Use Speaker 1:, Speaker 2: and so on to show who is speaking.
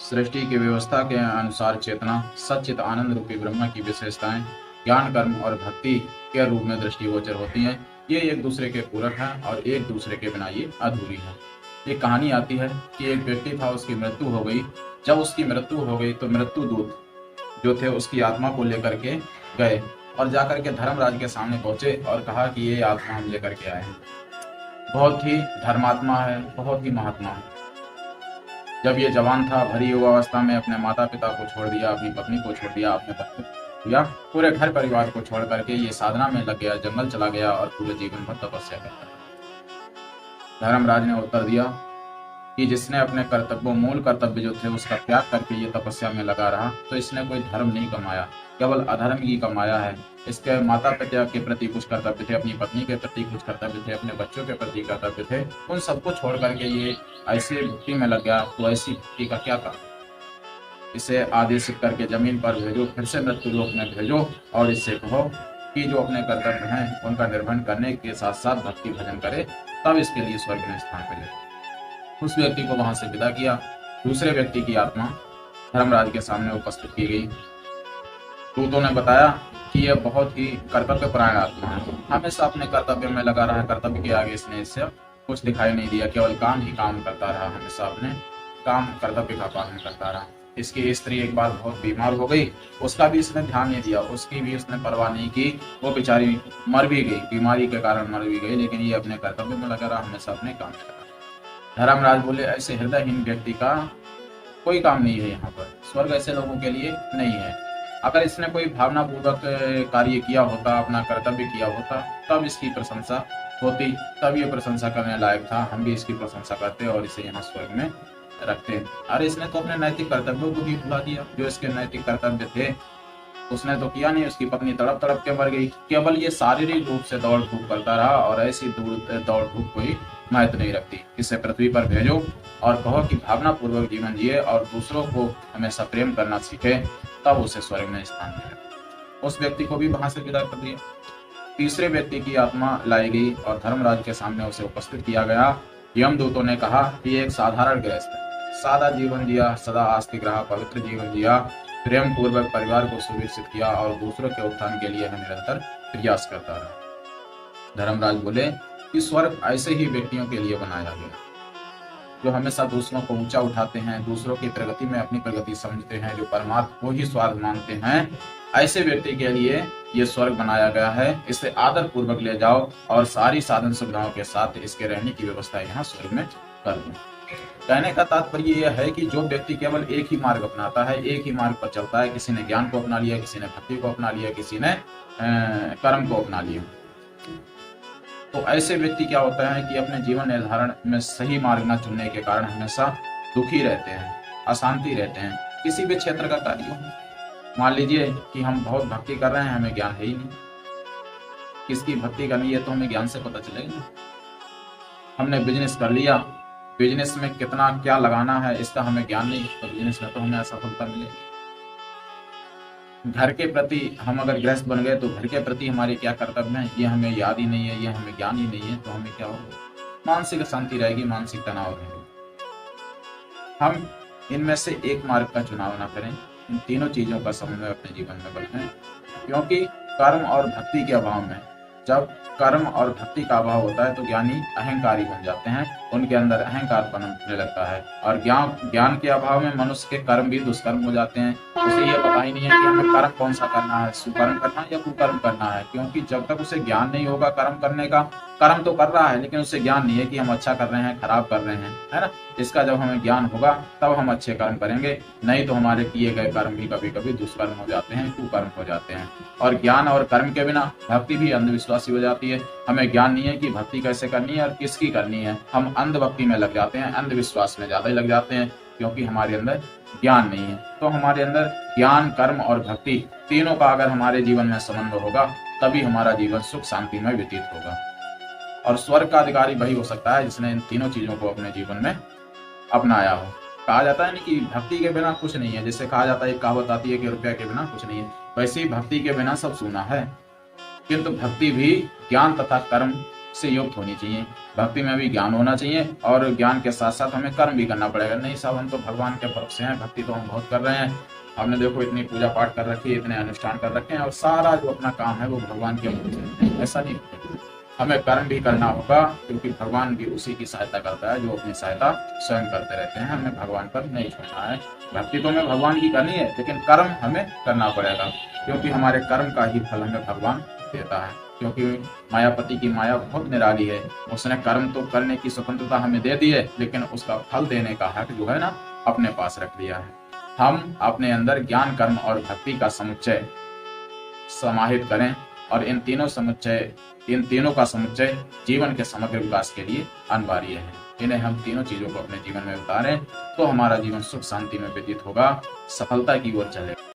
Speaker 1: सृष्टि की व्यवस्था के अनुसार चेतना, सच्चित आनंद रूपी ब्रह्म की विशेषताएं ज्ञान, कर्म और भक्ति के रूप में दृष्टिगोचर होती हैं। ये एक दूसरे के पूरक हैं और एक दूसरे के बिना ये अधूरी है। एक कहानी आती है कि एक व्यक्ति था, उसकी मृत्यु हो गई। जब उसकी मृत्यु हो गई तो मृत्यु दूत जो थे उसकी आत्मा को लेकर के गए और जाकर के धर्मराज के सामने पहुंचे और कहा कि ये आत्मा हम लेकर के आए हैं, बहुत ही धर्मात्मा है, बहुत ही महात्मा है। जब ये जवान था, भरी युवावस्था में अपने माता पिता को छोड़ दिया, अपनी पत्नी को छोड़ दिया, अपने पत्नी या पूरे घर परिवार को छोड़ करके ये साधना में लग गया, जंगल चला गया और पूरे जीवन भर तपस्या करता रहा। धर्मराज ने उत्तर दिया कि जिसने अपने कर्तव्यों, मूल कर्तव्य जो थे उसका त्याग करके ये तपस्या में लगा रहा, तो इसने कोई धर्म नहीं कमाया, केवल अधर्म ही कमाया है। इसके माता पिता के प्रति कुछ कर्तव्य थे, अपनी पत्नी के प्रति कुछ कर्तव्य थे, अपने बच्चों के प्रति कर्तव्य थे, उन सबको छोड़ करके ये ऐसी भक्ति में लग गया। तो ऐसी भक्ति का क्या काम? इसे आदेशित करके जमीन पर भेजो, फिर से मृत्यु लोक में भेजो और इससे कहो कि जो अपने कर्तव्य हैं उनका निर्वहन करने के साथ साथ भक्ति भजन करे, तब इसके लिए स्वर्ग में स्थान मिले। उस व्यक्ति को वहां से विदा किया। दूसरे व्यक्ति की आत्मा धर्मराज के सामने उपस्थित की गई। दूतों ने बताया कि यह बहुत ही कर्तव्य परायण आत्मा है, हमेशा अपने कर्तव्य में लगा रहा। कर्तव्य के आगे इसने इससे कुछ दिखाई नहीं दिया, केवल काम ही काम करता रहा, हमेशा अपने काम कर्तव्य का पालन करता रहा। इसकी स्त्री एक बार बहुत बीमार हो गई, उसका भी इसने ध्यान नहीं दिया, उसकी भी उसने परवाह नहीं की। वो बेचारी मर भी गई, बीमारी के कारण मर भी गई, लेकिन ये अपने कर्तव्य में लगा रहा, हमेशा अपने काम कर रहा। धर्मराज बोले, ऐसे हृदयहीन व्यक्ति का कोई काम नहीं है यहाँ पर, स्वर्ग ऐसे लोगों के लिए नहीं है। अगर इसने कोई भावनापूर्वक कार्य किया होता, अपना कर्तव्य किया होता, तब इसकी प्रशंसा होती, तब ये प्रशंसा करने लायक था। हम भी इसकी प्रशंसा करते और इसे यहाँ स्वर्ग में रखते। अरे इसने तो अपने नैतिक कर्तव्यों को भी भुला दिया। जो इसके नैतिक कर्तव्य थे उसने तो किया नहीं। उसकी पत्नी तड़प तड़प के मर गई, केवल ये शारीरिक रूप से दौड़ धूप करता रहा और ऐसी दौड़ धूप कोई महत्व नहीं रखती। इसे पृथ्वी पर भेजो और कहो कि भावना पूर्वक जीवन जिए और दूसरों को हमेशा प्रेम करना सीखे, तब उसे स्वर्ग में स्थान मिलेगा। उस व्यक्ति को भी वहां से विदा कर दिया। तीसरे व्यक्ति की आत्मा लाई गई और धर्मराज के सामने उसे उपस्थित किया गया। यमदूतों ने कहा कि एक साधारण गृहस्थ है, सादा जीवन जिया, सदा आस्तिक रहा, पवित्र जीवन जिया, प्रेम पूर्वक परिवार को सुविकसित किया और दूसरों के उत्थान के लिए निरंतर प्रयास करता रहा। धर्मराज बोले कि स्वर्ग ऐसे ही व्यक्तियों के लिए बनाया गया जो हमेशा दूसरों को ऊंचा उठाते हैं, दूसरों की प्रगति में अपनी प्रगति समझते हैं, जो परमात्मा को ही स्वार्थ मानते हैं, ऐसे व्यक्ति के लिए ये स्वर्ग बनाया गया है। इसे आदर पूर्वक ले जाओ और सारी साधन सुविधाओं के साथ इसके रहने की व्यवस्था यहाँ स्वर्ग में कर दो। कहने का तात्पर्य यह है कि जो व्यक्ति केवल एक ही मार्ग अपनाता है, एक ही मार्ग पर चलता है, किसी ने ज्ञान को अपना लिया, किसी ने भक्ति को अपना लिया, किसी ने कर्म को अपना लिया, तो ऐसे व्यक्ति क्या होता है कि अपने जीवन निर्धारण में सही मार्ग न चुनने के कारण हमेशा दुखी रहते हैं, अशांति रहते हैं। किसी भी क्षेत्र का कार्य हो, मान लीजिए कि हम बहुत भक्ति कर रहे हैं, हमें ज्ञान है ही नहीं। किसकी भक्ति करनी है तो हमें ज्ञान से पता चलेगा। हमने बिजनेस कर लिया, बिजनेस में कितना क्या लगाना है इसका हमें ज्ञान नहीं, तो बिजनेस में तो हमें असफलता मिलेगी। घर के प्रति हम अगर गृहस्थ बन गए तो घर के प्रति हमारे क्या कर्तव्य हैं ये हमें याद ही नहीं है, ये हमें ज्ञान ही नहीं है, तो हमें क्या होगा? मानसिक अशांति रहेगी, मानसिक तनाव रहेगा। हम इनमें से एक मार्ग का चुनाव ना करें, इन तीनों चीजों का समन्वय अपने जीवन में बरतें, क्योंकि कर्म और भक्ति के अभाव में, जब कर्म और भक्ति का अभाव होता है तो ज्ञानी अहंकारी बन जाते हैं, उनके अंदर अहंकार पनपने लगता है और ज्ञान के अभाव में मनुष्य के कर्म भी दुष्कर्म हो जाते हैं। उसे यह पता ही नहीं है कि हमें कर्म कौन सा करना है, सुकर्म करना है या कुकर्म करना है, क्योंकि जब तक उसे ज्ञान नहीं होगा कर्म करने का, कर्म तो कर रहा है लेकिन उसे ज्ञान नहीं है कि हम अच्छा कर रहे हैं खराब कर रहे हैं, है ना। इसका जब हमें ज्ञान होगा तब हम अच्छे कर्म करेंगे, नहीं तो हमारे किए गए कर्म भी कभी कभी दुष्कर्म हो जाते हैं, कुकर्म हो जाते हैं। और ज्ञान और कर्म के बिना भक्ति भी अंधविश्वासी हो जाती है। हमें ज्ञान नहीं है कि भक्ति कैसे करनी है और किसकी करनी है, हम अंधभक्ति में लग जाते हैं, अंधविश्वास में ज्यादा ही लग जाते हैं, क्योंकि हमारे अंदर ज्ञान नहीं है। तो हमारे अंदर ज्ञान, कर्म और भक्ति तीनों का अगर हमारे जीवन में समन्वय होगा तभी हमारा जीवन सुख शांति में व्यतीत होगा। और स्वर्ग का अधिकारी वही हो सकता है जिसने इन तीनों चीजों को अपने जीवन में अपनाया हो। कहा जाता है नहीं कि भक्ति के बिना कुछ नहीं है, जैसे कहा जाता है, एक कहावत आती है कि रुपया के बिना कुछ नहीं है, वैसे ही भक्ति के बिना सब सूना है। किंतु भक्ति भी ज्ञान तथा कर्म से युक्त होनी चाहिए। भक्ति में भी ज्ञान होना चाहिए और ज्ञान के साथ साथ हमें कर्म भी करना पड़ेगा। नहीं साहब हम तो भगवान के भक्त से हैं, भक्ति तो हम बहुत कर रहे हैं, हमने देखो इतनी पूजा पाठ कर रखी है, इतने अनुष्ठान कर रखे हैं और सारा जो अपना काम है वो भगवान के भक्त से। नहीं, ऐसा नहीं, हमें कर्म भी करना होगा क्योंकि भगवान भी उसी की सहायता करता है जो अपनी सहायता स्वयं करते रहते हैं। हमें भगवान पर नहीं छोड़ना है। भक्ति तो हमें भगवान की करनी है लेकिन कर्म हमें करना पड़ेगा क्योंकि हमारे कर्म का ही फल हमें भगवान देता है। क्योंकि मायापति की माया बहुत निराली है, उसने कर्म तो करने की स्वतंत्रता हमें दे दी है लेकिन उसका फल देने का हक जो है ना अपने पास रख लिया है। हम अपने अंदर ज्ञान, कर्म और भक्ति का समुच्चय समाहित करें और इन तीनों का समुच्चय जीवन के समग्र विकास के लिए अनिवार्य है। इन्हें हम तीनों चीजों को अपने जीवन में उतारें तो हमारा जीवन सुख शांति में व्यतीत होगा, सफलता की ओर चलेगा।